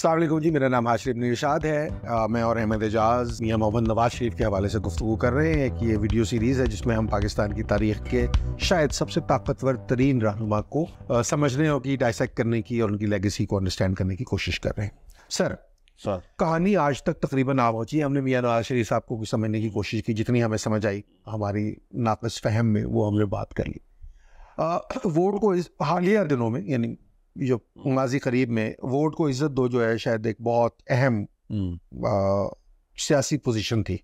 अस्सलाम वालेकुम जी, मेरा नाम हाशिम इब्न इरशाद है। मैं और अहमद एजाज मियां मोहम्मद नवाज शरीफ के हवाले से गुफ्तगू कर रहे हैं कि ये वीडियो सीरीज़ है जिसमें हम पाकिस्तान की तारीख के शायद सबसे ताकतवर तरीन रहनुमा को समझने और की डाइसेक्ट करने की और उनकी लेगेसी को अंडरस्टैंड करने की कोशिश कर रहे हैं। सर कहानी आज तक तकरीबन आ पहुंची। हमने मियां नवाज शरीफ साहब को भी समझने की कोशिश की, जितनी हमें समझ आई हमारी नाक़िस फ़हम में वो हमने बात कर ली। वोट को इस हालिया दिनों में, यानी जो माजी करीब में, वोट को इज्जत दो जो है शायद एक बहुत अहम सियासी पोजीशन थी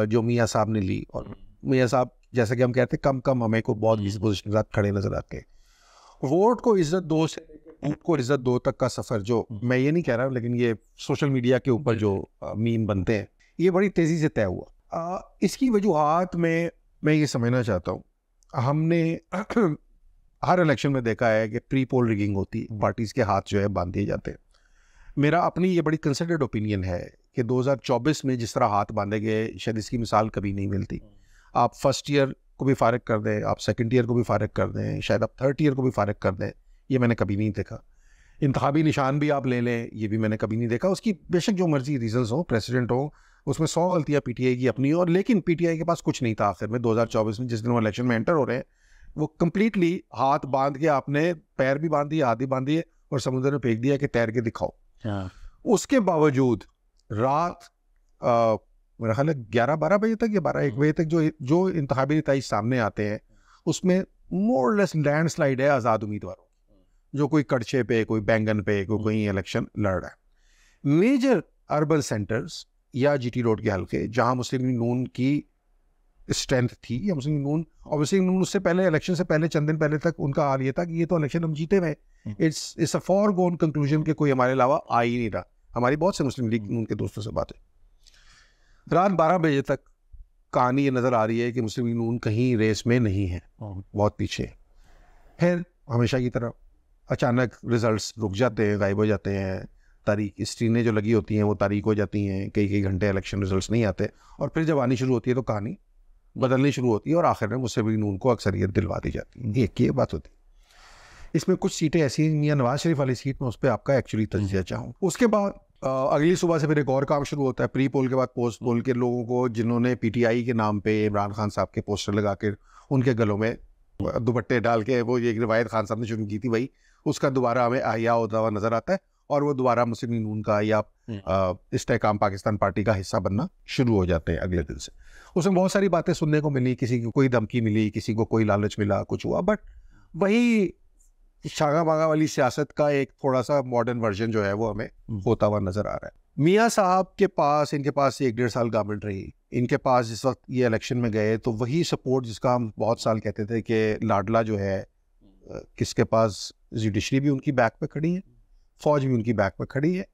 जो मियां साहब ने ली। और मियां साहब, जैसे कि हम कहते हैं, कम हमें को बहुत इस पोजीशन के साथ खड़े नजर आते हैं। वोट को इज्जत दो से वोट को इज्जत दो तक का सफर, जो मैं ये नहीं कह रहा, लेकिन ये सोशल मीडिया के ऊपर जो मीम बनते हैं, ये बड़ी तेजी से तय हुआ। इसकी वजूहात में मैं ये समझना चाहता हूँ, हमने हर इलेक्शन में देखा है कि प्री पोल रिगिंग होती है, पार्टीज़ के हाथ जो है बांध दिए जाते हैं। मेरा अपनी ये बड़ी कंसिडर्ड ओपिनियन है कि 2024 में जिस तरह हाथ बांधे गए, शायद इसकी मिसाल कभी नहीं मिलती। आप फर्स्ट ईयर को भी फारिग कर दें, आप सेकंड ईयर को भी फारिग कर दें, शायद आप थर्ड ईयर को भी फारिग कर दें, ये मैंने कभी नहीं देखा। इंतखाबी निशान भी आप ले लें, ये भी मैंने कभी नहीं देखा। उसकी बेशक जो मर्जी रीजंस हो, प्रेसिडेंट हो, उसमें 100 गलतियाँ पीटीआई की अपनी, और लेकिन पीटीआई के पास कुछ नहीं था आखिर में 2024 में, जिस दिन वो इलेक्शन में एंटर हो रहे हैं। वो कंप्लीटली हाथ बांध के, आपने पैर भी बांध दिए, हाथ भी बांध दिए और समुद्र में फेंक दिया कि तैर के दिखाओ। उसके बावजूद रात मेरा ख्याल है 11-12 बजे तक या 12-1 बजे तक जो इंतखाबी नतीजे सामने आते हैं, उसमें मोर लेस लैंडस्लाइड है आज़ाद उम्मीदवारों, जो कोई कड़छे पे, कोई बैंगन पे, कोई इलेक्शन लड़ रहा है। मेजर अर्बन सेंटर्स या जीटी रोड के हल्के, जहां मुस्लिम लीग नून की स्ट्रेंथ थी, या मुस्लिम नून, और मुस्लिम नून उससे पहले, इलेक्शन से पहले, चंद दिन पहले तक उनका हाल ये था कि ये तो इलेक्शन हम जीते हुए, इट्स अ फॉरगोन कंक्लूजन के कोई हमारे अलावा आ ही नहीं रहा। हमारी बहुत से मुस्लिम लीग नून के दोस्तों से बात है, रात 12 बजे तक कहानी ये नज़र आ रही है कि मुस्लिम लीग नून कहीं रेस में नहीं है, बहुत पीछे। फिर हमेशा की तरह अचानक रिजल्ट्स रुक जाते हैं, गायब हो जाते हैं, तारीख स्क्रीनें जो लगी होती हैं वो तारीख हो जाती हैं, कई घंटे इलेक्शन रिजल्ट्स नहीं आते, और फिर जब आनी शुरू होती है तो कहानी बदलनी शुरू होती है और आखिर में मुस्लिम लीग नून को अक्सरियत दिलवा दी जाती है। ये बात होती है। इसमें कुछ सीटें ऐसी, मियां नवाज शरीफ वाली सीट में, उस पर आपका एक्चुअली तजिया चाहूँ। उसके बाद अगली सुबह से फिर एक और काम शुरू होता है, प्री पोल के बाद पोस्ट पोल के लोगों को, जिन्होंने पीटीआई के नाम पे इमरान खान साहब के पोस्टर लगा के उनके गलों में दुपट्टे डाल के, वो एक रिवायत खान साहब ने शुरू की थी, वही उसका दोबारा हमें अहिया होता हुआ नजर आता है, और वो दोबारा मुस्लिम लीग नून का या इस्तेहकाम पाकिस्तान पार्टी का हिस्सा बनना शुरू हो जाते हैं अगले दिन से। उसमें बहुत सारी बातें सुनने को मिली, किसी को कोई धमकी मिली, किसी को कोई लालच मिला, कुछ हुआ, बट वही शागा बागा वाली सियासत का एक थोड़ा सा मॉडर्न वर्जन जो है वो हमें होता हुआ नजर आ रहा है। मियां साहब के पास, इनके पास 1-1.5 साल गवर्नमेंट रही, इनके पास जिस वक्त ये इलेक्शन में गए तो वही सपोर्ट जिसका हम बहुत साल कहते थे कि लाडला जो है, किसके पास जुडिशरी भी उनकी बैक पे खड़ी है, फौज भी उनकी बैक पे खड़ी है,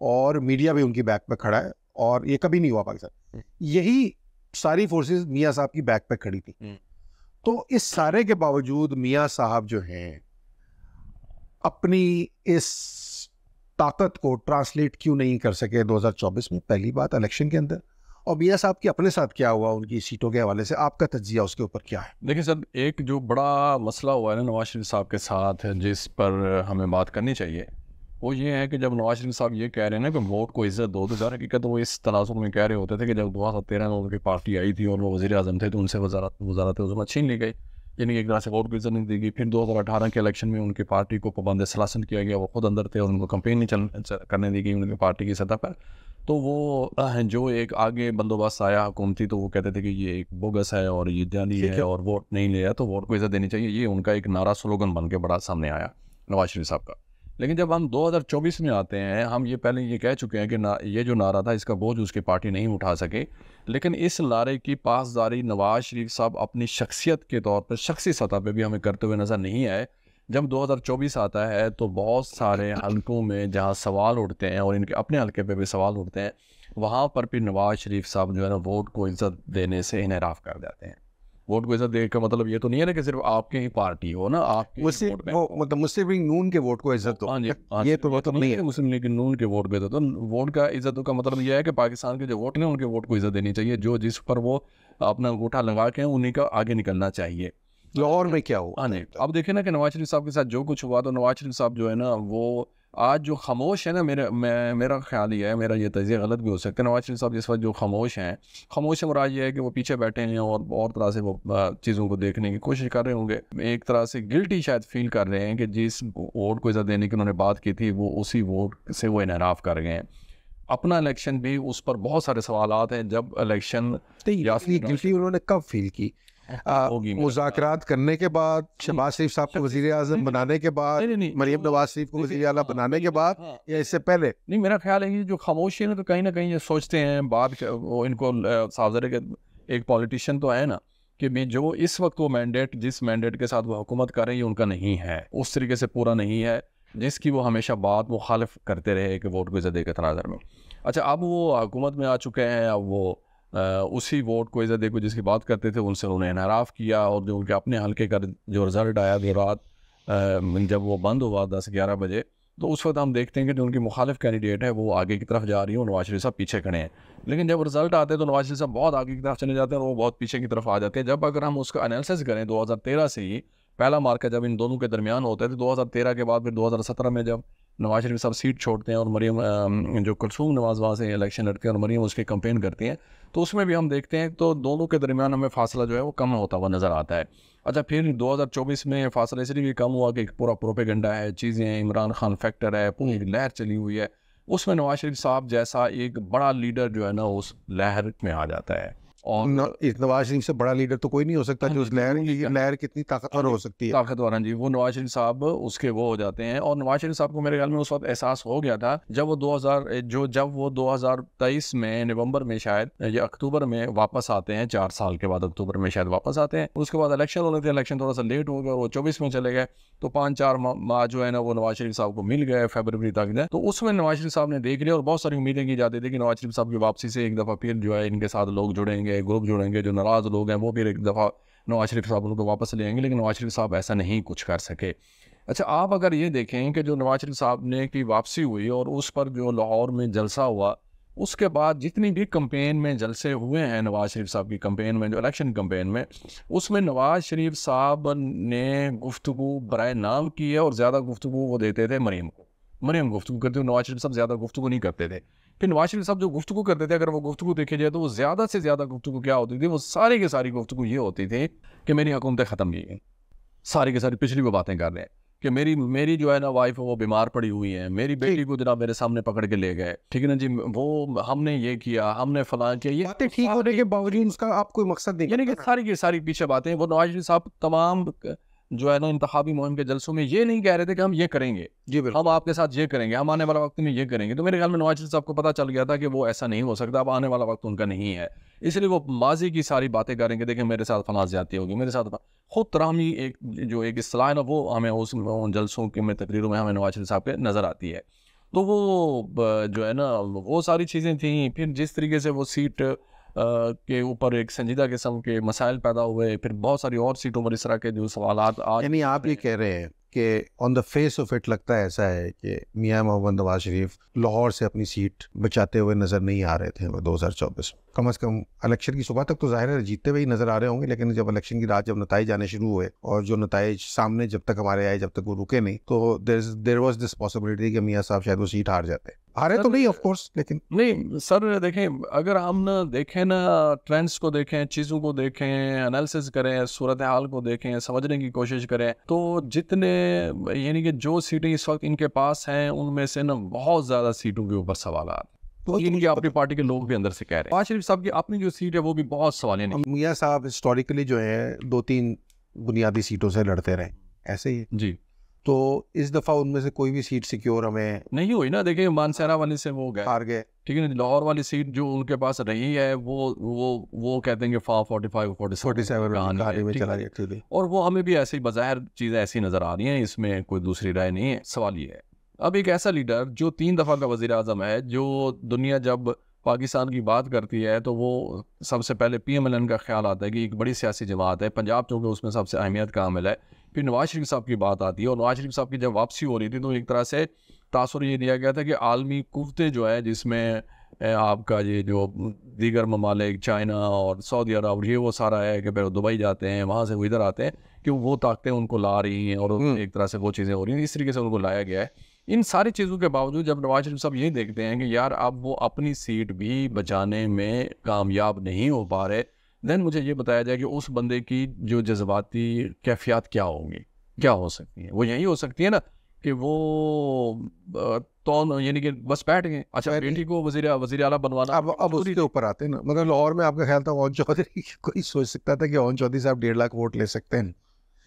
और मीडिया भी उनकी बैक पे खड़ा है, और ये कभी नहीं हुआ पाकिस्तान। यही सारी फोर्सेस मियां साहब की बैक पे खड़ी थी। तो इस सारे के बावजूद मियां साहब जो हैं, अपनी इस ताकत को ट्रांसलेट क्यों नहीं कर सके 2024 में, पहली बात इलेक्शन के अंदर, और मियां साहब के अपने साथ क्या हुआ उनकी सीटों के हवाले से, आपका तज्जिया उसके ऊपर क्या है? देखिए सर, एक जो बड़ा मसला हुआ है ना नवाज शरीफ साहब के साथ, जिस पर हमें बात करनी चाहिए, वो ये है कि जब नवाज शरीफ साहब ये कह रहे हैं ना कि वोट को इज्जत दो, तो ज़ाहिर हकीकत वो इस तनाजुर में कह रहे होते थे कि जब 2013 में उनकी पार्टी आई थी और वो वज़ीर आज़म थे, तो उनसे वज़ारत उज़्मा छीन ली गई, यानी एक तरह से वोट को इज्जत नहीं दी गई। फिर 2018 के इलेक्शन में उनकी पार्टी को पाबंद सलासन किया गया, वो खुद अंदर थे और उनको कंपेन नहीं करने दी गई उनकी पार्टी की सतह पर। तो वो जो एक आगे बंदोबस्त आया हुकूमती, तो वो कहते थे कि ये एक बोगस है और ये जाली है और वोट नहीं लिया, तो वोट को इज्जत देनी चाहिए। ये उनका एक नारा, स्लोगन बन के बड़ा सामने आया नवाज शरीफ साहब का। लेकिन जब हम 2024 में आते हैं, हम ये पहले ये कह चुके हैं कि ये जो नारा था, इसका बोझ उसकी पार्टी नहीं उठा सके, लेकिन इस नारे की पासदारी नवाज शरीफ साहब अपनी शख्सियत के तौर पर, शख्सी सतह पे भी हमें करते हुए नज़र नहीं आए। जब 2024 आता है तो बहुत सारे हलकों में जहाँ सवाल उठते हैं, और इनके अपने हलके पे भी सवाल उठते हैं, वहाँ पर भी नवाज शरीफ साहब जो है ना, वोट को इज्जत देने से इनहराफ कर जाते हैं। वोट को इज्जत देने का मतलब ये तो नहीं है ना कि सिर्फ आपके ही पार्टी हो ना, आपके मतलब मुस्लिम लीग नून के वोट को इज्जत दो, ये तो वो तो नहीं है। मुस्लिम लीग नून के वोट को इज्जत दो। वोट का इज्जत का मतलब ये है कि पाकिस्तान के जो वोट हैं उनके वोट को इज्जत देनी चाहिए, जो जिस पर वो अपना अंगूठा लगा के उन्हीं का आगे निकलना चाहिए। लाहौर में क्या हुआ? हाँ नहीं, अब देखें ना कि नवाज शरीफ साहब के साथ जो कुछ हुआ, तो नवाज शरीफ साहब जो है ना, वो आज जो खामोश है ना, मेरा ख्याल ये है, मेरा ये तजिया गलत भी हो सकता है, नवाज शरीफ साहब जिस वक्त जो खामोश हैं, खामोश से मुराद ये है कि वो पीछे बैठे हैं और तरह से वो चीज़ों को देखने की कोशिश कर रहे होंगे। एक तरह से गिल्टी शायद फील कर रहे हैं कि जिस वोट को इज़्ज़त देने की उन्होंने बात की थी, वो उसी वोट से वो इनहराफ कर गए हैं। अपना इलेक्शन भी, उस पर बहुत सारे सवालात हैं। जब इलेक्शन गिल्टी उन्होंने कब फील की? मुज़ाकरात करने के बाद, शहबाज शरीफ साहब को वज़ीर आज़म बनाने के बाद, मरियम नवाज शरीफ को वज़ीर आला बनाने के बाद, या इससे पहले? नहीं, मेरा ख्याल है कि जो खामोशी है ना, तो कहीं ना कहीं ये सोचते हैं बात वो इनको सावधानी के एक पॉलिटिशियन तो है ना कि मैं जो इस वक्त वो मैंडेट, जिस मैंडेट के साथ वो हुकूमत कर रहे हैं, उनका नहीं है, उस तरीके से पूरा नहीं है जिसकी वो हमेशा बात मुखालिफ करते रहे कि वोट को इज़्ज़त देकर तनाज़र में। अच्छा, अब वो हुकूमत में आ चुके हैं, अब वो उसी वोट को इज़्ज़त देकर जिसकी बात करते थे उनसे उन्हें इनहराफ किया, और जो उनके अपने हल्के का जो रिज़ल्ट आया वो रात जब वो बंद हुआ 10-11 बजे, तो उस वक्त हम देखते हैं कि जो उनकी मुखालिफ कैंडिडेट है वो आगे की तरफ जा रही है और नवाज शरीफ साहब पीछे खड़े हैं। लेकिन जब रिजल्ट आते हैं तो नवाज शरीफ साहब बहुत आगे की तरफ चले जाते हैं और वो बहुत पीछे की तरफ आ जाते हैं। जब अगर हम उसका एनालिसिस करें 2013 से ही पहला मार्का जब इन दोनों के दरमियान होता है, तो 2013 के बाद फिर 2017 में जब नवाज शरीफ साहब सीट छोड़ते हैं और मरीम जो कुलसूम नवाज वहाँ से इलेक्शन लड़ते हैं और मरीम उसकी कंपेन करती हैं, तो उसमें भी हम देखते हैं तो दोनों के दरमियान हमें फासला जो है वो कम होता हुआ नज़र आता है। अच्छा, फिर 2024 में फासला इसलिए भी कम हुआ कि पूरा प्रोपेगेंडा है, चीज़ें, इमरान खान फैक्टर है, पूरी लहर चली हुई है, उसमें नवाज शरीफ साहब जैसा एक बड़ा लीडर जो है ना उस लहर में आ जाता है। और नवाज शरीफ से बड़ा लीडर तो कोई नहीं हो सकता जो उस लहर कितनी ताकतवर हो सकती है। ताकतवर, हाँ जी, वो नवाज शरीफ साहब उसके वो हो जाते हैं। और नवाज शरीफ साहब को मेरे ख्याल में उस वक्त एहसास हो गया था जब वो 2023 में नवंबर में शायद या अक्टूबर में वापस आते हैं, 4 साल के बाद अक्टूबर में शायद वापस आते हैं। उसके बाद इलेक्शन होने थे, इलेक्शन थोड़ा सा लेट हो गया और वो 24 में चले गए, तो 5-4 माह जो है ना वो नवाज शरीफ साहब को मिल गए फरवरी तक। तो उसमें नवाज शरीफ साहब ने देख लिया और बहुत सारी उम्मीदें की जाती थी कि नवाज शरीफ साहब की वापसी से एक दफ़ा फिर जो है इनके साथ लोग जुड़ेंगे, ग्रुप जुड़ेंगे, जो नाराज़ लोग हैं वो फिर एक दफ़ा नवाज शरीफ साहब उनको वापस ले आएंगे। लेकिन नवाज शरीफ साहब ऐसा नहीं कुछ कर सके। अच्छा, आप अगर ये देखें कि जो नवाज शरीफ साहब ने की वापसी हुई और उस पर जो लाहौर में जलसा हुआ, उसके बाद जितनी भी कंपेन में जलसे हुए हैं नवाज शरीफ साहब की कंपेन में, जो इलेक्शन कंपेन में, उसमें नवाज शरीफ साहब ने गुफ्तगू बराए नाम की है और ज़्यादा गुफ्तगू वो देते थे मरीम को। मरीम गुफ्तगू करते, नवाज शरीफ साहब ज़्यादा गुफ्तगू नहीं करते थे। फिर नवाज शरीफ साहब जो गुफ्तगू करते थे, अगर वो गुफ्तगू देखे जाए तो वो ज़्यादा से ज़्यादा गुफ्तगू क्या होती थी, वो सारी की सारी गुफ्तगू ये होती थी कि मेरी हुकूमतें ख़त्म की हैं, सारी की सारी पिछली वो बातें कर रहे हैं कि मेरी जो है ना वाइफ वो बीमार पड़ी हुई है, मेरी बेटी को जनाब मेरे सामने पकड़ के ले गए, ठीक है ना जी, वो हमने ये किया, हमने फलां किया। ये बातें ठीक होने के बावजूद उसका आप कोई मकसद नहीं, यानी कि सारी की सारी पीछे बातें। वो नवाज शरीफ साहब तमाम जो है ना इंतखाबी मुहिम के जलसों में ये नहीं कह रहे थे कि हम ये करेंगे, जी बिल्कुल, हम आपके साथ ये करेंगे, हम आने वाला वक्त में ये करेंगे। तो मेरे ख्याल में नवाज शरीफ साहब को पता चल गया था कि वो ऐसा नहीं हो सकता, अब आने वाला वक्त उनका नहीं है, इसलिए वो माजी की सारी बातें करेंगे। देखें मेरे साथ फलां ज्यादती होगी, मेरे साथ खुद तरामी एक इस्तिलाह है ना, वो हमें उस जलसों के में तकरीरों में हमें नवाज शरीफ साहब के नज़र आती है। तो वो जो है ना वो सारी चीज़ें थी। फिर जिस तरीके से वो सीट के ऊपर एक संजीदा किस्म के मसाइल पैदा हुए, फिर बहुत सारी और सीटों पर इस तरह के जो सवालात आज, यानी आप ये कह रहे हैं कि on the face of it लगता है ऐसा है कि मियां मोहम्मद नवाज शरीफ लाहौर से अपनी सीट बचाते हुए नजर नहीं आ रहे थे 2024 कम से कम इलेक्शन की सुबह तक तो जाहिर है जीतते हुए ही नजर आ रहे होंगे, लेकिन जब इलेक्शन की रात जब नताइज आने शुरू हुए और जो नताइज सामने जब तक हमारे आए, जब तक वो रुके नहीं, तो देयर वाज दिस पॉसिबिलिटी कि मियां साहब शायद वो सीट हारे तो नहीं ऑफ कोर्स, लेकिन नहीं सर देखें, अगर हम ना देखें ना ट्रेंड्स को देखें, चीज़ों को देखें, एनालिसिस करें, सूरत हाल को देखें, समझने की कोशिश करें, तो जितने यानी कि जो सीटें इस वक्त इनके पास हैं उनमें से ना बहुत ज़्यादा सीटों के ऊपर सवाल तो इनकी अपनी पार्टी के लोग भी अंदर से कह रहे हैं। नवाज शरीफ साहब की अपनी जो सीट है वो भी बहुत सवालिया नहीं। मियां साहब हिस्टोरिकली जो है 2-3 बुनियादी सीटों से लड़ते रहे, ऐसे ही जी, तो इस दफा उनमें से कोई भी सीट सिक्योर हमें नहीं हुई ना। देखिए मानसरा वाले से वो गए, हार गए, ठीक है ना। लाहौर वाली सीट जो उनके पास रही है वो कहते हैं कि 45-47 कहानी में चला गया, और वो हमें भी ऐसी बज़ाहिर चीज़ें ऐसी नज़र आ रही हैं, इसमें कोई दूसरी राय नहीं है। सवाल ये है, अब एक ऐसा लीडर जो 3 दफ़ा का वज़ीर आज़म है, जो दुनिया जब पाकिस्तान की बात करती है तो वो सबसे पहले PMLN का ख्याल आता है कि एक बड़ी सियासी जमात है, पंजाब चूँकि उसमें सबसे अहमियत का हामिल है। फिर नवाज शरीफ साहब की बात आती है और नवाज शरीफ साहब की जब वापसी हो रही थी तो एक तरह से तासुर ये दिया गया था कि आलमी कुव्वतें जो है, जिसमें आपका ये जो दीगर ममालिक चाइना और सऊदी अरब ये वो सारा है कि फिर दुबई जाते हैं, वहाँ से वो इधर आते हैं, कि वो ताकतें उनको ला रही हैं और एक तरह से वो चीज़ें हो रही हैं, इस तरीके से उनको लाया गया है। इन सारी चीज़ों के बावजूद जब नवाज शरीफ साहब ये देखते हैं कि यार अब वो अपनी सीट भी बचाने में कामयाब नहीं हो पा रहे, देन मुझे ये बताया जाए कि उस बंदे की जो जज्बाती कैफियत क्या होंगी, क्या हो सकती है। वो यही हो सकती है ना कि वो तो यानी कि बस बैठ गए, अच्छा बेटी को वजीर आला बनवाना। अब उसके ऊपर आते हैं ना, मतलब लाहौर में आपका ख्याल था ओन चौधरी, कोई सोच सकता था कि ओन चौधरी साहब 1.5 लाख वोट ले सकते हैं?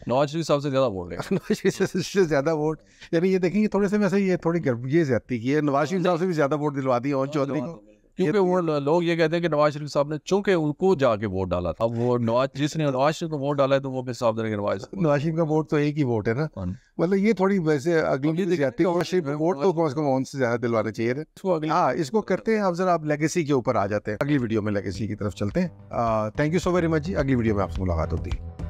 नवाज शरीफ साहब से ज़्यादा बोल रहे हैं। नवाज शरीफ से ज़्यादा वोट, यानी ये देखेंगे थोड़े से वैसे ये थोड़ी ये ज्यादती की है, नवाज शरीफ साहब से भी ज़्यादा वोट दिलवा दी ओन चौधरी को, क्योंकि वो लोग ये कहते हैं कि नवाज शरीफ साहब ने चूंकि उनको जाके वोट डाला था, अब वो जिसने नवाज शरीफ को वोट डाला है तो वो फिर साहब देंगे नवाज शरीफ का वोट तो एक ही वोट है ना, मतलब ये थोड़ी वैसे अगली ज्यादती, नवाज शरीफ वोट तो कम से कम ओन से ज़्यादा दिलवाने चाहिए थे। हाँ, इसको करते हैं। अब जरा आप लेगेसी के ऊपर आ जाते हैं, अगली वीडियो में लेगेसी की तरफ चलते हैं। Thank you so very much जी, अगली वीडियो में आपसे मुलाकात होती है।